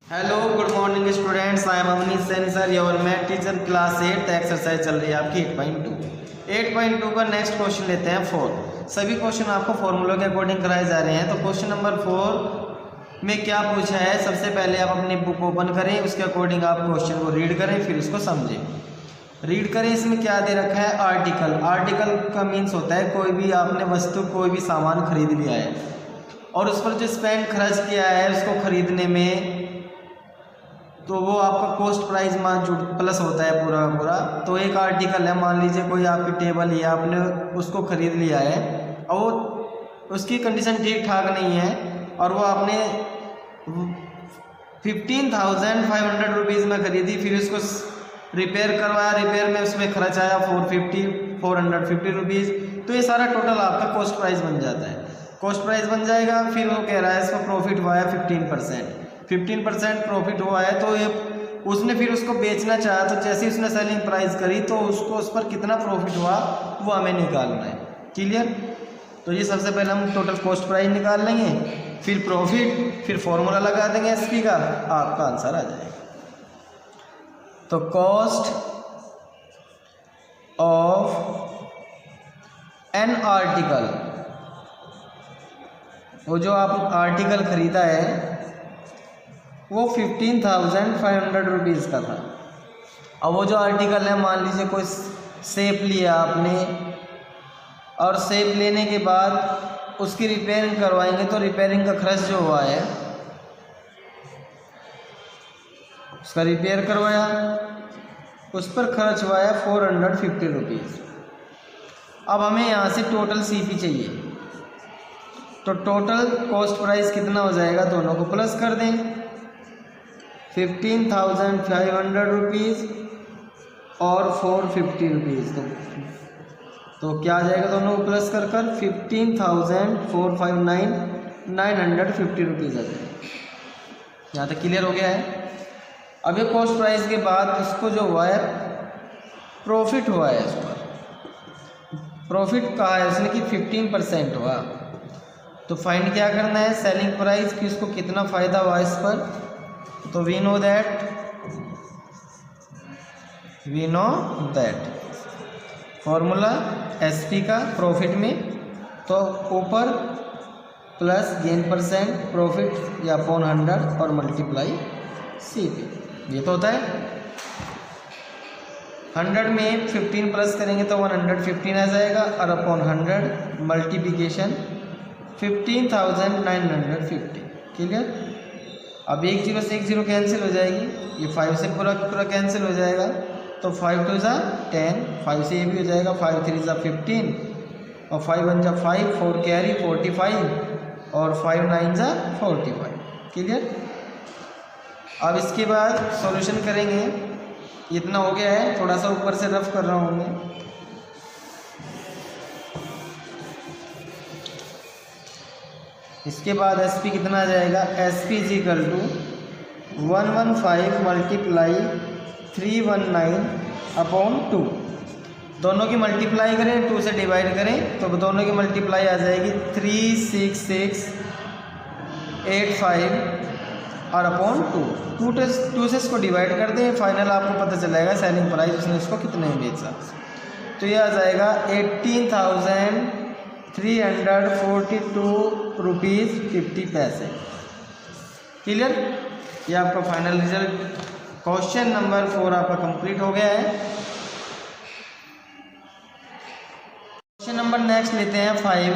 Hello good morning students, I am Avnish Saini sir, your math teacher, class 8 exercise चल रही है आपकी 8.2 का नेक्स्ट क्वेश्चन लेते हैं 4। सभी क्वेश्चन आपको फॉर्मूलों के अकॉर्डिंग कराए जा रहे हैं। तो क्वेश्चन नंबर 4 में क्या पूछा है, सबसे पहले आप अपनी बुक ओपन करें, उसके अकॉर्डिंग आप क्वेश्चन को रीड करें, फिर उसको समझें। रीड करें। इसमें क्या दे रखा है, आर्टिकल। आर्टिकल का मीन्स होता है कोई भी आपने वस्तु, कोई भी सामान खरीद लिया है और उस पर जो स्पेंड खर्च किया है उसको खरीदने में, तो वो आपका कॉस्ट प्राइस मान जो प्लस होता है पूरा का पूरा। तो एक आर्टिकल है, मान लीजिए कोई आपकी टेबल है, आपने उसको खरीद लिया है और उसकी कंडीशन ठीक ठाक नहीं है और वो आपने 15,500 रुपीज़ में खरीदी, फिर उसको रिपेयर करवाया, रिपेयर में उसमें खर्च आया 450 रुपीज़। तो ये सारा टोटल आपका कॉस्ट प्राइस बन जाता है, कॉस्ट प्राइस बन जाएगा। फिर वो कह रहा है इसका प्रॉफिट हुआ है 15% प्रॉफिट हुआ है। तो ये उसने फिर उसको बेचना चाहा, तो जैसे ही उसने सेलिंग प्राइस करी तो उसको उस पर कितना प्रॉफिट हुआ वो हमें निकालना है। क्लियर? तो ये सबसे पहले हम टोटल कॉस्ट प्राइस निकाल लेंगे, फिर प्रॉफिट, फिर फॉर्मूला लगा देंगे एसपी का, आपका आंसर आ जाएगा। तो कॉस्ट ऑफ एन आर्टिकल, वो जो आप आर्टिकल खरीदा है वो 15,500 रुपीज़ का था। अब वो जो आर्टिकल है, मान लीजिए कोई सेप लिया आपने और सेप लेने के बाद उसकी रिपेयरिंग करवाएंगे, तो रिपेयरिंग का खर्च जो हुआ है, उसका रिपेयर करवाया, उस पर खर्च हुआ है 450 रुपीज़। अब हमें यहाँ से टोटल सीपी चाहिए, तो टोटल कॉस्ट प्राइस कितना हो जाएगा, दोनों को प्लस कर दें, 15,500 रुपीज़ और 450 रुपीज़। तो क्या आ जाएगा, दोनों को प्लस कर 15,459 950 रुपीज़ आ जाएगा। यहाँ तक क्लियर हो गया है। अब ये कॉस्ट प्राइस के बाद उसको जो हुआ है प्रॉफिट हुआ है, उस पर प्रॉफिट कहा है उसने कि 15% हुआ। तो फाइंड क्या करना है, सेलिंग प्राइस कि उसको कितना फ़ायदा हुआ इस पर। तो we know that formula SP का प्रॉफिट में, तो ऊपर प्लस गेन परसेंट प्रॉफिट या अपॉन 100 और मल्टीप्लाई सीपी। ये तो होता है 100 में 15 प्लस करेंगे तो 115 आ जाएगा और अपॉन 100 मल्टीप्लिकेशन 15,950। क्लियर? अब एक जीरो से एक जीरो कैंसिल हो जाएगी, ये 5 से पूरा पूरा कैंसिल हो जाएगा, तो 5 2 ज़ा 10, 5 से ये भी हो जाएगा, 5 3 ज़ा 15 और 5 1 ज़ा 5, 4 कैरी 45 और 5 9 ज़ा 45। क्लियर? अब इसके बाद सॉल्यूशन करेंगे। इतना हो गया है, थोड़ा सा ऊपर से रफ कर रहा हूँ मैं। इसके बाद एसपी कितना आ जाएगा, SP is equal to 115 multiply 319 upon 2। दोनों की मल्टीप्लाई करें, 2 से डिवाइड करें, तो दोनों की मल्टीप्लाई आ जाएगी 36685 और अपॉन 2 से इसको डिवाइड कर दें, फाइनल आपको पता चलेगा सेलिंग प्राइस उसने इसको कितने में बेचा। तो ये आ जाएगा 18,342 रुपीज़ 50 पैसे। क्लियर? ये आपका फाइनल रिजल्ट क्वेश्चन नंबर 4 आपका कंप्लीट हो गया है। क्वेश्चन नंबर नेक्स्ट लेते हैं 5।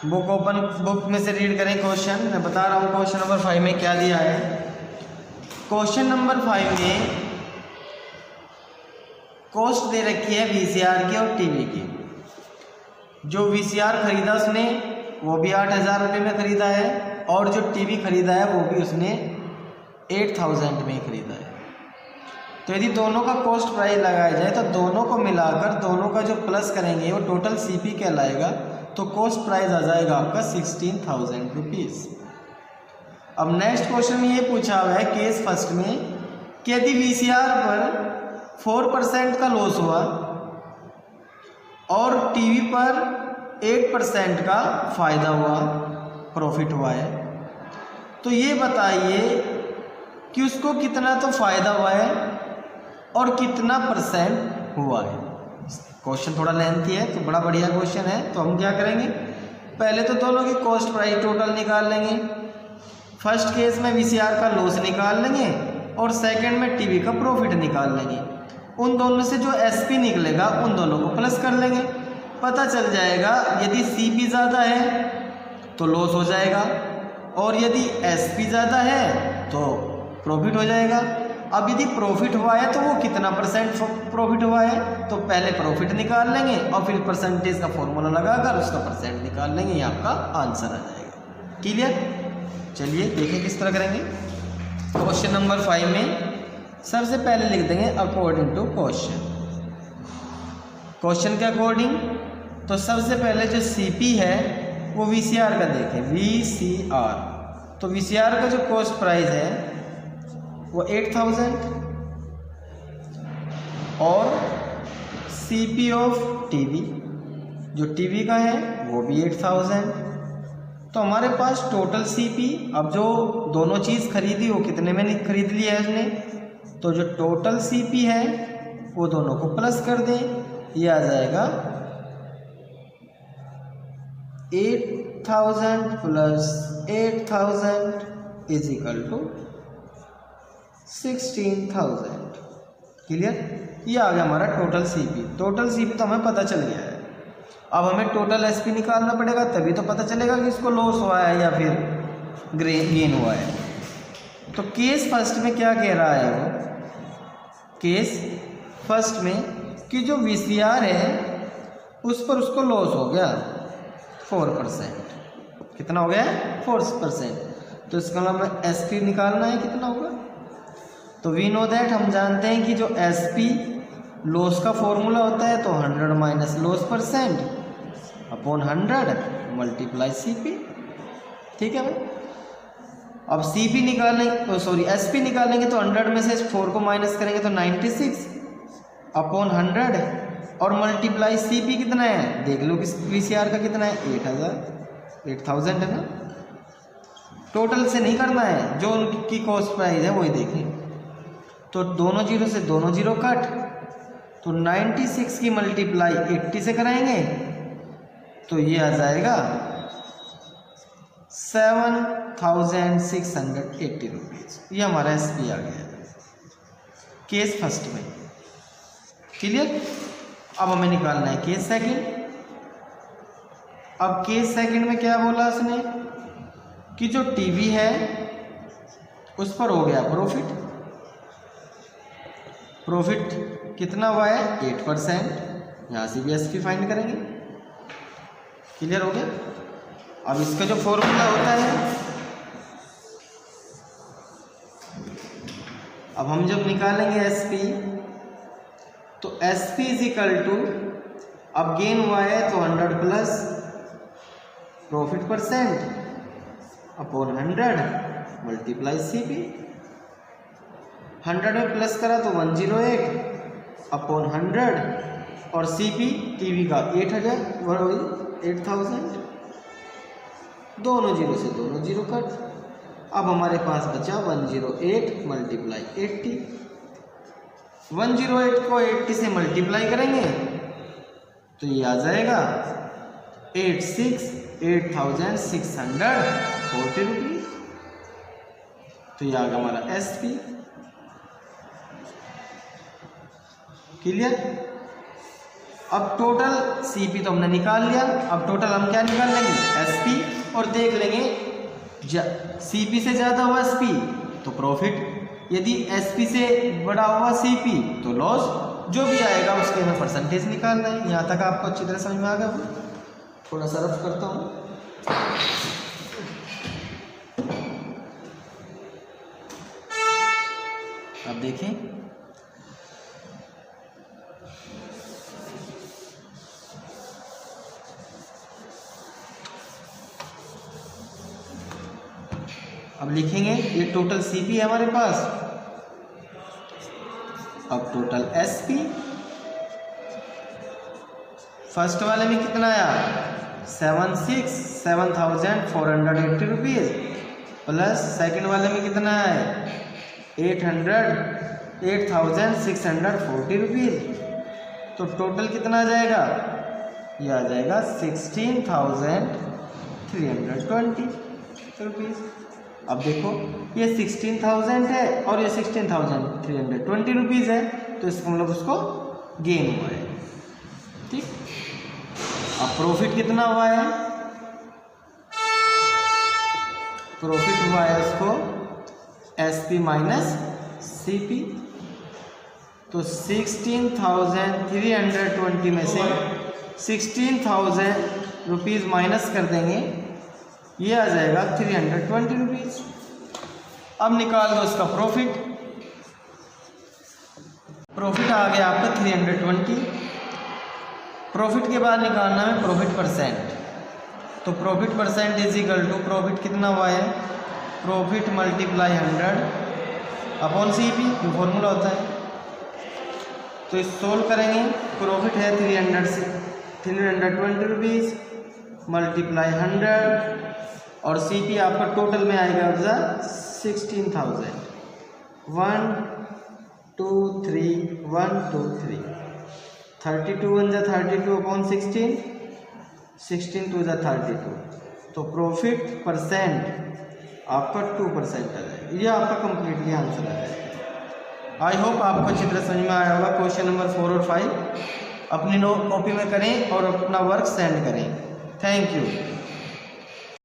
बुक ओपन, बुक में से रीड करें क्वेश्चन। मैं बता रहा हूँ क्वेश्चन नंबर 5 में क्या दिया है। क्वेश्चन नंबर 5 में कॉस्ट दे रखी है वीसीआर की और टीवी की। जो वीसीआर खरीदा उसने वो भी 8,000 रुपये में ख़रीदा है और जो टीवी ख़रीदा है वो भी उसने 8,000 में खरीदा है। तो यदि दोनों का कॉस्ट प्राइस लगाया जाए तो दोनों को मिलाकर दोनों का जो प्लस करेंगे वो टोटल सीपी कहलाएगा। तो कॉस्ट प्राइस आ जाएगा आपका 16,000 रुपीज़। अब नेक्स्ट क्वेश्चन में ये पूछा हुआ है केस फर्स्ट में कि यदि वीसीआर पर 4% का लॉस हुआ और टीवी पर 8% का फ़ायदा हुआ, प्रॉफिट हुआ है, तो ये बताइए कि उसको कितना तो फ़ायदा हुआ है और कितना % हुआ है। क्वेश्चन थोड़ा लेंथी है तो बड़ा बढ़िया क्वेश्चन है। तो हम क्या करेंगे, पहले तो दोनों की कॉस्ट प्राइस टोटल निकाल लेंगे। फर्स्ट केस में वीसीआर का लॉस निकाल लेंगे और सेकंड में टीवी का प्रॉफिट निकाल लेंगे। उन दोनों से जो एसपी निकलेगा उन दोनों को प्लस कर लेंगे। पता चल जाएगा यदि सीपी ज़्यादा है तो लॉस हो जाएगा और यदि एसपी ज़्यादा है तो प्रॉफिट हो जाएगा। अब यदि प्रॉफिट हुआ है तो वो कितना % प्रॉफिट हुआ है, तो पहले प्रॉफिट निकाल लेंगे और फिर परसेंटेज का फॉर्मूला लगाकर उसका % निकाल लेंगे, ये आपका आंसर आ जाएगा। क्लियर? चलिए देखें किस तरह करेंगे। क्वेश्चन नंबर 5 में सबसे पहले लिख देंगे अकॉर्डिंग टू क्वेश्चन। क्वेश्चन के अकॉर्डिंग तो सबसे पहले जो सीपी है वो वीसीआर का देखें, वीसीआर। तो वीसीआर का जो कॉस्ट प्राइस है वो 8000 और सीपी ऑफ टीवी जो टीवी का है वो भी 8000। तो हमारे पास टोटल सीपी, अब जो दोनों चीज़ खरीदी वो कितने में खरीद लिया है उसने, तो जो टोटल सीपी है वो दोनों को प्लस कर दें, ये आ जाएगा 8000 plus 8000 is equal to 16000। Clear? ये आ गया हमारा टोटल सीपी। टोटल सीपी तो हमें पता चल गया है। अब हमें टोटल एसपी निकालना पड़ेगा, तभी तो पता चलेगा कि इसको लॉस हुआ है या फिर गेन हुआ है। तो केस फर्स्ट में क्या कह रहा है वो, केस फर्स्ट में कि जो वीसीआर है उस पर उसको लॉस हो गया 4%। कितना हो गया है? 4%। तो इसका मतलब एसपी निकालना है, कितना होगा। तो वी नो दैट, हम जानते हैं कि जो एसपी लॉस का फॉर्मूला होता है तो 100 minus loss % upon 100 multiply CP. ठीक है भाई। अब सीपी निकालने सॉरी एसपी निकालेंगे तो 100 में से 4 को माइनस करेंगे तो 96 अपॉन 100 और मल्टीप्लाई सीपी कितना है, देख लो कि वीसीआर का कितना है, 8000 है ना। टोटल से नहीं करना है, जो उनकी कॉस्ट प्राइस है वही देखें। तो दोनों जीरो से दोनों जीरो कट, तो 96 की मल्टीप्लाई 80 से कराएंगे तो ये आ जाएगा 7680 रुपीज़। ये हमारा एसपी आ गया केस फर्स्ट में। क्लियर? अब हमें निकालना है केस सेकंड। अब केस सेकंड में क्या बोला उसने कि जो टीवी है उस पर हो गया प्रॉफिट। प्रॉफिट कितना हुआ है? 8%। यहाँ से भी एसपी फाइंड करेंगे। क्लियर हो गया? अब इसका जो फॉर्मूला होता है, अब हम जब निकालेंगे एसपी तो एसपी इज इक्वल टू, अब गेन हुआ है तो 100 plus profit % upon 100 multiply CP. 100 में प्लस करा तो 108 अपॉन 100 और सीपी टीवी का 8000। दोनों जीरो से दोनों जीरो कट। अब हमारे पास बचा 108 मल्टीप्लाई 80। 108 को 80 से मल्टीप्लाई करेंगे तो ये आ जाएगा 8640 रुपीज। तो ये आ गया हमारा एसपी। क्लियर? अब टोटल सीपी तो हमने निकाल लिया। अब टोटल हम क्या निकाल लेंगे? एसपी, और देख लेंगे सीपी से ज़्यादा हुआ एसपी तो प्रॉफिट, यदि एसपी से बड़ा हुआ सीपी तो लॉस। जो भी आएगा उसके में % निकालना है। यहाँ तक आपको अच्छी तरह समझ में आ गया। थोड़ा सा रफ करता हूँ। अब देखें, अब लिखेंगे ये टोटल सीपी है हमारे पास। अब टोटल एसपी, फर्स्ट वाले में कितना आया? 7,480 रुपीज़ प्लस सेकंड वाले में कितना है 8,640 रुपीज़। तो टोटल कितना आ जाएगा, ये आ जाएगा 16,320 रुपीज़। अब देखो ये 16,000 है और ये 16,320 रुपीज़ है, तो इसका मतलब उसको गेन हुआ है। ठीक, अब प्रॉफिट कितना हुआ है, प्रॉफिट हुआ है उसको SP माइनस CP। तो 16,320 में से 16,000 रुपीज़ माइनस कर देंगे, ये आ जाएगा 320 रुपीज़। अब निकाल दो उसका प्रॉफिट। प्रॉफिट आ गया आपका 320। प्रॉफिट के बाद निकालना है प्रॉफिट परसेंट। तो profit percent is equal to profit कितना हुआ है, प्रॉफिट मल्टीप्लाई 100 अपॉन CP, जो फॉर्मूला होता है। तो इस सोल्व करेंगे, प्रॉफिट है 320 रुपीज़ मल्टीप्लाई 100 और CP आपका टोटल में आएगा 16,000। 1 2 3 1 2 3 32 1 जा 32 अपॉन 16, 16 2 जा 32। तो प्रॉफिट परसेंट आपका 2% आ जाएगा। ये आपका कंप्लीटली आंसर आ जाएगा। आई होप आपको अच्छी तरह समझ में आया होगा। क्वेश्चन नंबर 4 और 5 अपनी नोट कॉपी में करें और अपना वर्क सेंड करें। Thank you.